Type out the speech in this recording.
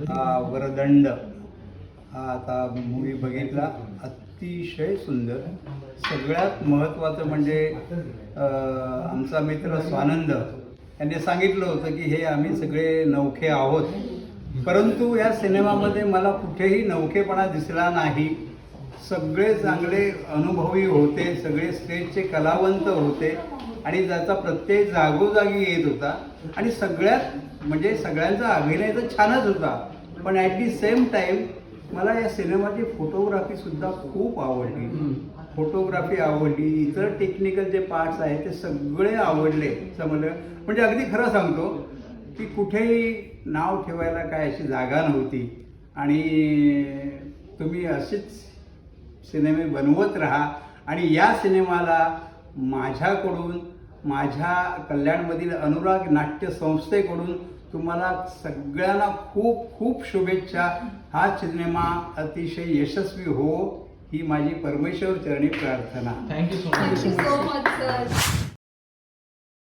वरदंड हा आता मूवी बघितला, अतिशय सुंदर. सगळ्यात महत्त्वाचं म्हणजे आमचा मित्र स्वानंद यांनी सांगितलं होतं की हे आम्ही सगळे नवखे आहोत, परंतु या सिनेमामध्ये मला कुठेही नवखेपणा दिसला नाही. सगळे चांगले अनुभवी होते, सगळे स्टेजचे कलावंत होते आणि ज्याचा प्रत्येक जागोजागी येत होता आणि सगळ्यात म्हणजे सगळ्यांचा अभिनय तर छानच होता, पण ॲट दी सेम टाईम मला या सिनेमाची फोटोग्राफीसुद्धा खूप आवडली. फोटोग्राफी आवडली, इतर टेक्निकल जे पार्ट्स आहेत ते सगळे आवडले. समजलं म्हणजे अगदी खरं सांगतो की कुठेही नाव ठेवायला काय अशी जागा नव्हती आणि तुम्ही असेच सिनेमे बनवत राहा. आणि या सिनेमाला माझ्याकडून, माझ्या कल्याणमधील अनुराग नाट्य संस्थेकडून तुम्हाला सगळ्यांना खूप खूप शुभेच्छा. हा सिनेमा अतिशय यशस्वी हो ही माझी परमेश्वर चरणी प्रार्थना. Thank you so much sir.